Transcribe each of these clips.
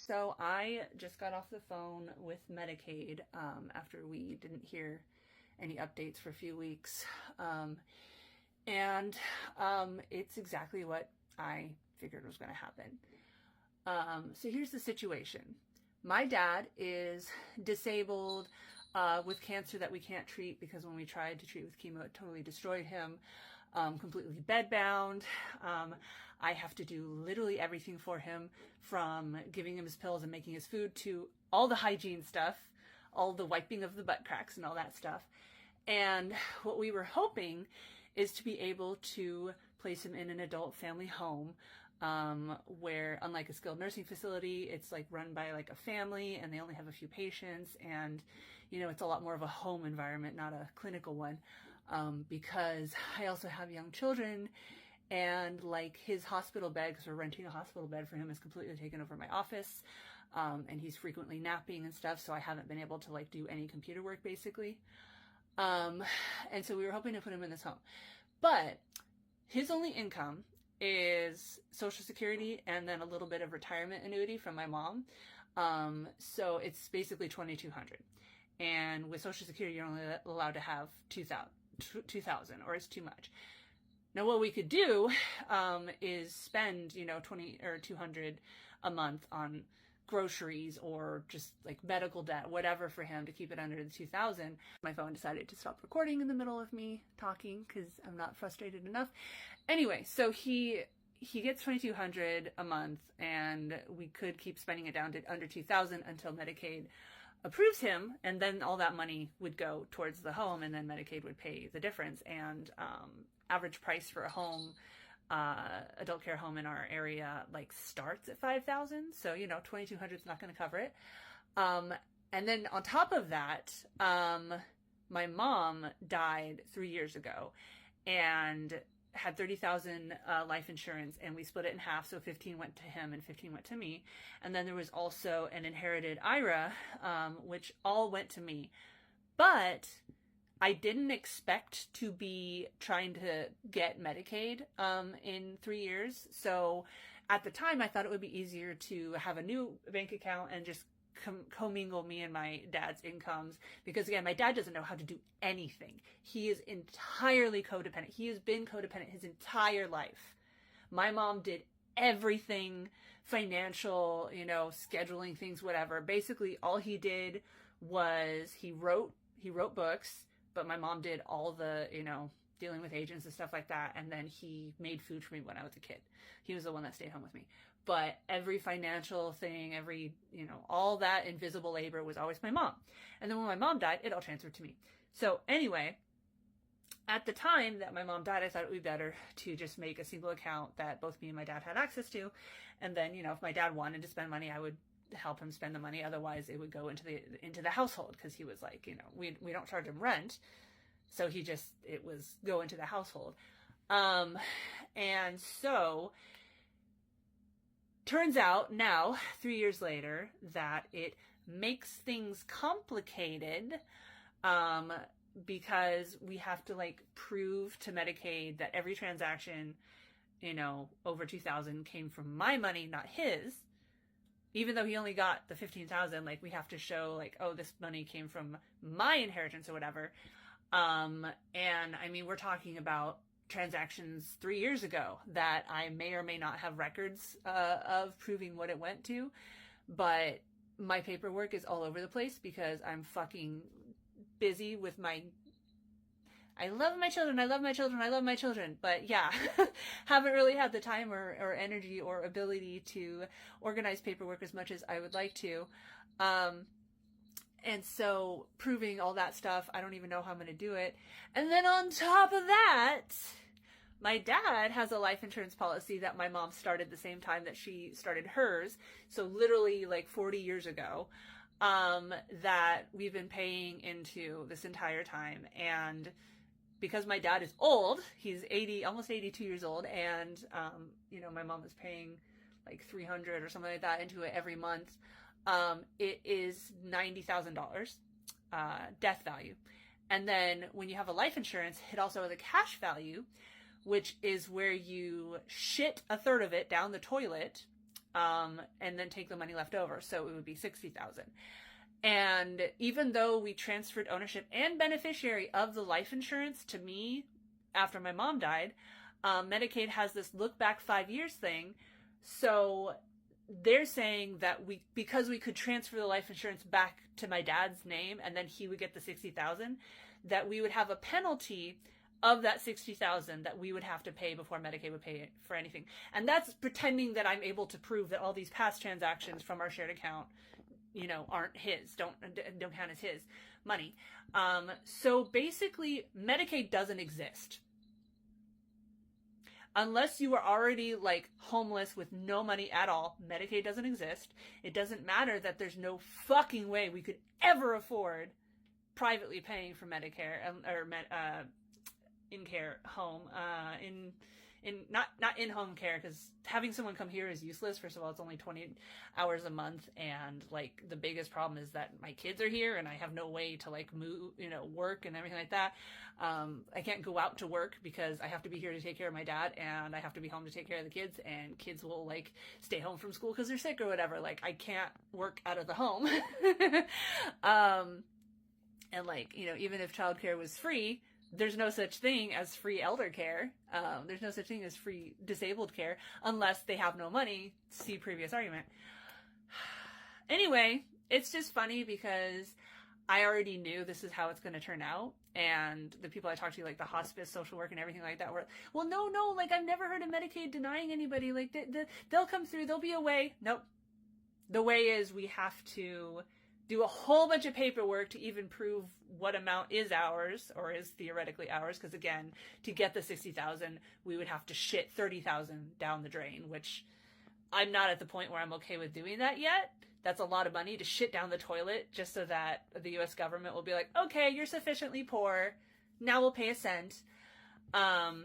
So I just got off the phone with Medicaid after we didn't hear any updates for a few weeks. And it's exactly what I figured was going to happen. So here's the situation. My dad is disabled with cancer that we can't treat because when we tried to treat with chemo, it totally destroyed him. Completely bedbound. I have to do literally everything for him, from giving him his pills and making his food to all the hygiene stuff, all the wiping of the butt cracks and all that stuff. And what we were hoping is to be able to place him in an adult family home, where, unlike a skilled nursing facility, it's like run by like a family and they only have a few patients, and it's a lot more of a home environment, not a clinical one, because I also have young children, and like his hospital bed, because we're renting a hospital bed for him, is completely taken over my office, and he's frequently napping and stuff, so I haven't been able to like do any computer work basically. And so we were hoping to put him in this home, but his only income is Social Security and then a little bit of retirement annuity from my mom. So it's basically $2,200. And with Social Security, you're only allowed to have 2,000, or it's too much. Now, what we could do is spend, $20 or $200 a month on groceries or just like medical debt, whatever, for him to keep it under the 2,000. My phone decided to stop recording in the middle of me talking because I'm not frustrated enough. Anyway, so he gets $2,200 a month, and we could keep spending it down to under 2,000 until Medicaid approves him, and then all that money would go towards the home, and then Medicaid would pay the difference. And average price for a home, adult care home in our area, like starts at 5,000. So, $2,200 is not going to cover it. And then on top of that, my mom died 3 years ago and had 30,000 life insurance, and we split it in half. So 15 went to him and 15 went to me. And then there was also an inherited IRA, which all went to me. But I didn't expect to be trying to get Medicaid in 3 years. So at the time, I thought it would be easier to have a new bank account and just commingle me and my dad's incomes. Because again, my dad doesn't know how to do anything. He is entirely codependent. He has been codependent his entire life. My mom did everything, financial, scheduling things, whatever. Basically, all he did was he wrote books, but my mom did all the, dealing with agents and stuff like that. And then he made food for me when I was a kid. He was the one that stayed home with me. But every financial thing, all that invisible labor was always my mom. And then when my mom died, it all transferred to me. So anyway, at the time that my mom died, I thought it would be better to just make a single account that both me and my dad had access to. And then, if my dad wanted to spend money, I would help him spend the money. Otherwise, it would go into the household, because he was like, we don't charge him rent. So it was go into the household. And so turns out now, 3 years later, that it makes things complicated, because we have to prove to Medicaid that every transaction, over 2,000 came from my money, not his. Even though he only got the 15,000, we have to show this money came from my inheritance or whatever. And I mean, we're talking about transactions 3 years ago that I may or may not have records of proving what it went to, but my paperwork is all over the place because I'm fucking busy with I love my children, but yeah, haven't really had the time or energy or ability to organize paperwork as much as I would like to. And so proving all that stuff, I don't even know how I'm going to do it. And then on top of that, my dad has a life insurance policy that my mom started the same time that she started hers. So literally 40 years ago, that we've been paying into this entire time. And because my dad is old, he's 80, almost 82 years old. And, my mom is paying $300 or something like that into it every month. It is $90,000 death value. And then when you have a life insurance, it also has a cash value, which is where you shit a third of it down the toilet and then take the money left over. So it would be $60,000. And even though we transferred ownership and beneficiary of the life insurance to me after my mom died, Medicaid has this look back 5 years thing. So they're saying that because we could transfer the life insurance back to my dad's name and then he would get the $60,000, that we would have a penalty of that $60,000 that we would have to pay before Medicaid would pay for anything. And that's pretending that I'm able to prove that all these past transactions from our shared account, aren't his, don't count as his money. So basically, Medicaid doesn't exist. Unless you are already like homeless with no money at all, Medicaid doesn't exist. It doesn't matter that there's no fucking way we could ever afford privately paying for Medicare or in-care home, not in-home care, because having someone come here is useless. First of all, it's only 20 hours a month, and like the biggest problem is that my kids are here and I have no way to like move, work and everything like that. I can't go out to work because I have to be here to take care of my dad, and I have to be home to take care of the kids, and kids will like stay home from school because they're sick or whatever. Like I can't work out of the home. And like, even if childcare was free, there's no such thing as free elder care. There's no such thing as free disabled care unless they have no money. See previous argument. Anyway, it's just funny because I already knew this is how it's going to turn out. And the people I talked to, like the hospice, social work, and everything like that were, well, no, like I've never heard of Medicaid denying anybody. Like they'll come through, there'll be a way. Nope. The way is we have to do a whole bunch of paperwork to even prove what amount is ours or is theoretically ours. Because again, to get the $60,000, we would have to shit $30,000 down the drain, which I'm not at the point where I'm okay with doing that yet. That's a lot of money to shit down the toilet just so that the U.S. government will be like, okay, you're sufficiently poor. Now we'll pay a cent. Yeah.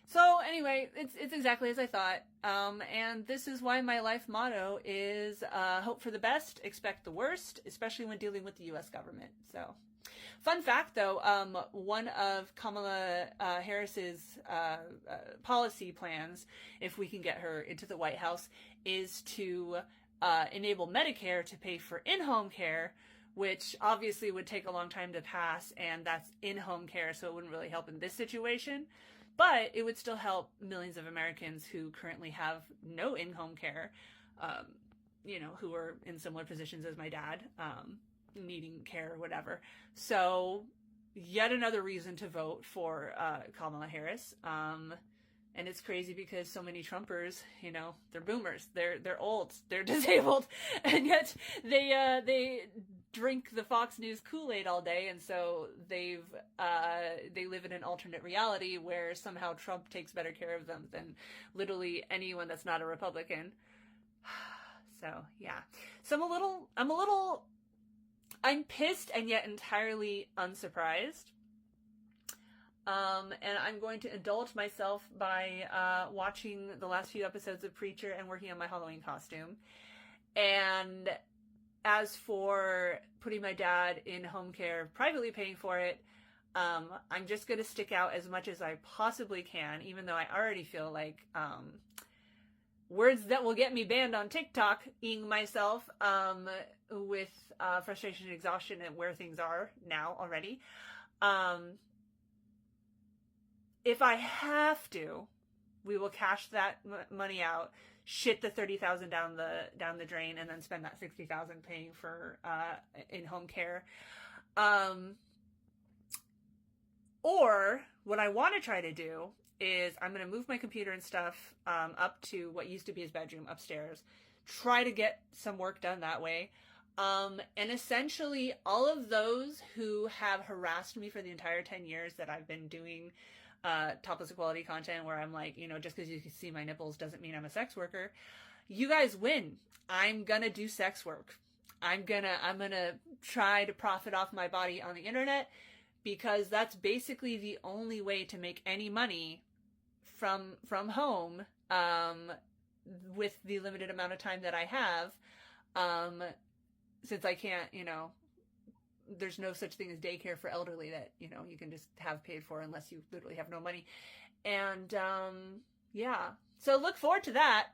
So anyway, it's exactly as I thought. And this is why my life motto is hope for the best, expect the worst, especially when dealing with the U.S. government. So, fun fact though, one of Kamala Harris's policy plans, if we can get her into the White House, is to enable Medicare to pay for in-home care, which obviously would take a long time to pass, and that's in-home care, so it wouldn't really help in this situation. But it would still help millions of Americans who currently have no in-home care, who are in similar positions as my dad, needing care or whatever. So yet another reason to vote for Kamala Harris. And it's crazy because so many Trumpers, they're boomers, they're old, they're disabled, and yet they drink the Fox News Kool-Aid all day, and so they live in an alternate reality where somehow Trump takes better care of them than literally anyone that's not a Republican. So yeah, so I'm pissed and yet entirely unsurprised. And I'm going to indulge myself by watching the last few episodes of Preacher and working on my Halloween costume. And as for putting my dad in home care, privately paying for it, I'm just going to stick out as much as I possibly can, even though I already feel like words that will get me banned on TikTok-ing myself with frustration and exhaustion at where things are now already. If I have to, we will cash that money out, shit the $30,000 down the drain, and then spend that $60,000 paying for in-home care. Or what I want to try to do is I'm going to move my computer and stuff up to what used to be his bedroom upstairs. Try to get some work done that way. And essentially, all of those who have harassed me for the entire 10 years that I've been doing topless equality content, where I'm like, just because you can see my nipples doesn't mean I'm a sex worker. You guys win. I'm gonna do sex work. I'm gonna try to profit off my body on the internet, because that's basically the only way to make any money from home, with the limited amount of time that I have, since I can't, there's no such thing as daycare for elderly that, you can just have paid for unless you literally have no money. And, yeah, So look forward to that.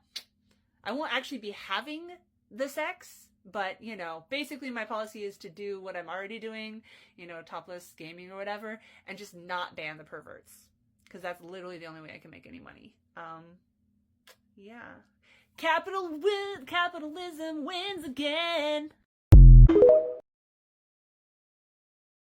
I won't actually be having the sex, but, you know, basically my policy is to do what I'm already doing, you know, topless gaming or whatever, and just not ban the perverts. Because that's literally the only way I can make any money. Yeah. Capitalism wins again.